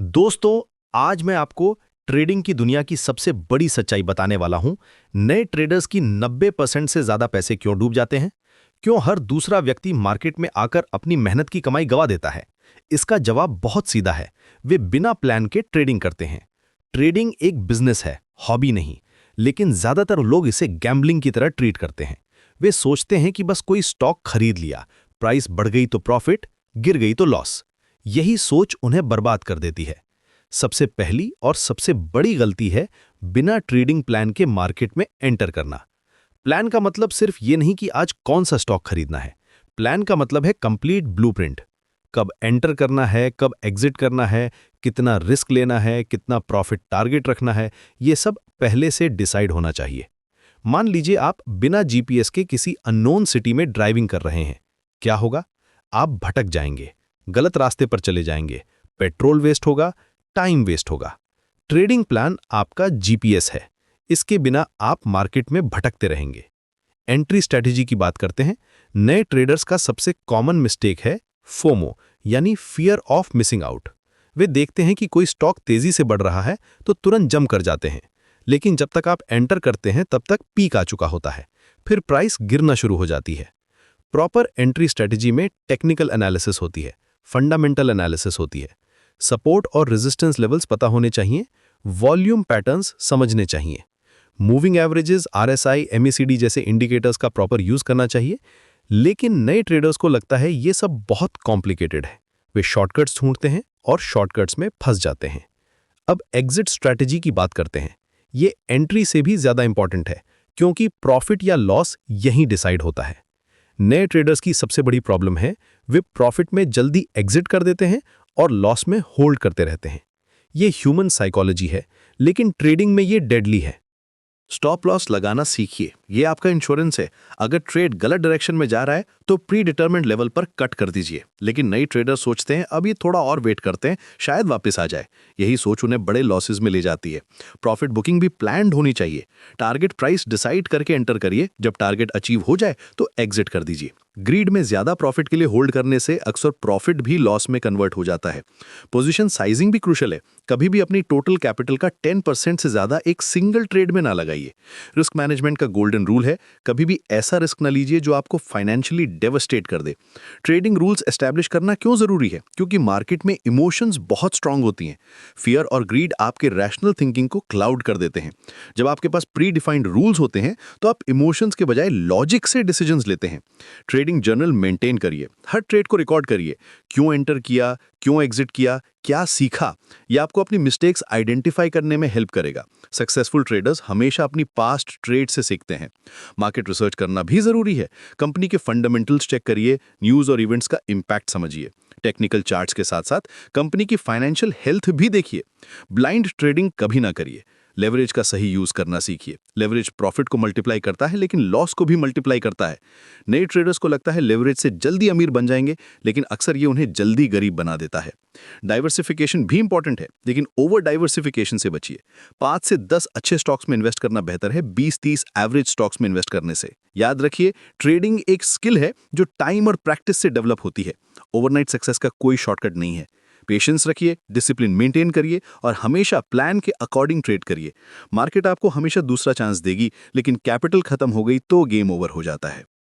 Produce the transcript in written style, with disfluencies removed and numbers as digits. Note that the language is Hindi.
दोस्तों, आज मैं आपको ट्रेडिंग की दुनिया की सबसे बड़ी सच्चाई बताने वाला हूं। नए ट्रेडर्स की 90% से ज्यादा पैसे क्यों डूब जाते हैं? क्यों हर दूसरा व्यक्ति मार्केट में आकर अपनी मेहनत की कमाई गवा देता है? इसका जवाब बहुत सीधा है। वे बिना प्लान के ट्रेडिंग करते हैं। ट्रेडिंग एक बिजनेस है, हॉबी नहीं। लेकिन ज्यादातर लोग इसे गैम्बलिंग की तरह ट्रीट करते हैं। वे सोचते हैं कि बस कोई स्टॉक खरीद लिया, प्राइस बढ़ गई तो प्रॉफिट, गिर गई तो लॉस। यही सोच उन्हें बर्बाद कर देती है। सबसे पहली और सबसे बड़ी गलती है बिना ट्रेडिंग प्लान के मार्केट में एंटर करना। प्लान का मतलब सिर्फ ये नहीं कि आज कौन सा स्टॉक खरीदना है। प्लान का मतलब है कंप्लीट ब्लूप्रिंट। कब एंटर करना है, कब एग्जिट करना है, कितना रिस्क लेना है, कितना प्रॉफिट टारगेट रखना है, ये सब पहले से डिसाइड होना चाहिए। मान लीजिए आप बिना जीपीएस के किसी अननोन सिटी में ड्राइविंग कर रहे हैं। क्या होगा? आप भटक जाएंगे, गलत रास्ते पर चले जाएंगे, पेट्रोल वेस्ट होगा, टाइम वेस्ट होगा। ट्रेडिंग प्लान आपका जीपीएस है। इसके बिना आप मार्केट में भटकते रहेंगे। एंट्री स्ट्रेटेजी की बात करते हैं। नए ट्रेडर्स का सबसे कॉमन मिस्टेक है फोमो, यानी फियर ऑफ मिसिंग आउट। वे देखते हैं कि कोई स्टॉक तेजी से बढ़ रहा है तो तुरंत जंप कर जाते हैं। लेकिन जब तक आप एंटर करते हैं तब तक पीक आ चुका होता है। फिर प्राइस गिरना शुरू हो जाती है। प्रॉपर एंट्री स्ट्रेटेजी में टेक्निकल एनालिसिस होती है, फंडामेंटल एनालिसिस होती है। सपोर्ट और रेजिस्टेंस लेवल्स पता होने चाहिए, वॉल्यूम पैटर्न्स समझने चाहिए, मूविंग एवरेजेस, आरएसआई, एमएसीडी जैसे इंडिकेटर्स का प्रॉपर यूज करना चाहिए। लेकिन नए ट्रेडर्स को लगता है ये सब बहुत कॉम्प्लिकेटेड है। वे शॉर्टकट्स ढूंढते हैं और शॉर्टकट्स में फंस जाते हैं। अब एग्जिट स्ट्रैटेजी की बात करते हैं। ये एंट्री से भी ज्यादा इंपॉर्टेंट है, क्योंकि प्रॉफिट या लॉस यहीं डिसाइड होता है। नए ट्रेडर्स की सबसे बड़ी प्रॉब्लम है वे प्रॉफिट में जल्दी एग्जिट कर देते हैं और लॉस में होल्ड करते रहते हैं। ये ह्यूमन साइकोलॉजी है, लेकिन ट्रेडिंग में ये डेडली है। स्टॉप लॉस लगाना सीखिए, ये आपका इंश्योरेंस है। अगर ट्रेड गलत डायरेक्शन में जा रहा है तो प्री डिटरमिन्ड लेवल पर कट कर दीजिए। लेकिन नई ट्रेडर सोचते हैं अब ये थोड़ा और वेट करते हैं, शायद वापस आ जाए। यही सोच उन्हें बड़े लॉसेस में ले जाती है। प्रॉफिट बुकिंग भी प्लान्ड होनी चाहिए। टारगेट प्राइस डिसाइड करके एंटर करिए, जब टारगेट अचीव हो जाए तो एग्जिट कर दीजिए। ग्रीड में ज्यादा प्रॉफिट के लिए होल्ड करने से अक्सर प्रॉफिट भी लॉस में कन्वर्ट हो जाता है। पोजीशन साइजिंग भी क्रूशियल है। कभी भी अपनी टोटल कैपिटल का 10% से ज्यादा एक सिंगल ट्रेड में ना लगाइए। रिस्क मैनेजमेंट का गोल्डन रूल है, कभी भी ऐसा रिस्क ना लीजिए जो आपको फाइनेंशियली डेवस्टेट कर दे। ट्रेडिंग रूल्स एस्टैब्लिश करना क्यों जरूरी है? क्योंकि मार्केट में इमोशंस बहुत स्ट्रांग होती हैं। फियर और ग्रीड आपके रैशनल थिंकिंग को क्लाउड कर देते हैं। जब आपके पास प्री डिफाइंड रूल्स होते हैं तो आप इमोशंस के बजाय लॉजिक से डिसीजंस लेते हैं। ट्रेडिंग जर्नल मेंटेन करिए, हर ट्रेड को रिकॉर्ड करिए। क्यों एंटर किया, क्यों एग्जिट किया, क्या सीखा, यह आपको अपनी मिस्टेक्स आइडेंटिफाई करने में हेल्प करेगा। सक्सेसफुल ट्रेडर्स हमेशा अपनी पास्ट ट्रेड से सीखते हैं। मार्केट रिसर्च करना भी जरूरी है। कंपनी के फंडामेंटल्स चेक करिए, न्यूज और इवेंट्स का इंपैक्ट समझिए। टेक्निकल चार्ट्स के साथ साथ कंपनी की फाइनेंशियल हेल्थ भी देखिए। ब्लाइंड ट्रेडिंग कभी ना करिए। लेवरेज का सही यूज करना सीखिए। लेवरेज प्रॉफिट को मल्टीप्लाई करता है, लेकिन लॉस को भी मल्टीप्लाई करता है। नए ट्रेडर्स को लगता है लेवरेज से जल्दी अमीर बन जाएंगे, लेकिन अक्सर ये उन्हें जल्दी गरीब बना देता है। डाइवर्सिफिकेशन भी इंपॉर्टेंट है, लेकिन ओवर डाइवर्सिफिकेशन से बचिए। 5 से 10 अच्छे स्टॉक्स में इन्वेस्ट करना बेहतर है 20-30 एवरेज स्टॉक्स में इन्वेस्ट करने से। याद रखिए, ट्रेडिंग एक स्किल है जो टाइम और प्रैक्टिस से डेवलप होती है। ओवरनाइट सक्सेस का कोई शॉर्टकट नहीं है। पेशेंस रखिए, डिसिप्लिन मेंटेन करिए और हमेशा प्लान के अकॉर्डिंग ट्रेड करिए। मार्केट आपको हमेशा दूसरा चांस देगी, लेकिन कैपिटल खत्म हो गई तो गेम ओवर हो जाता है।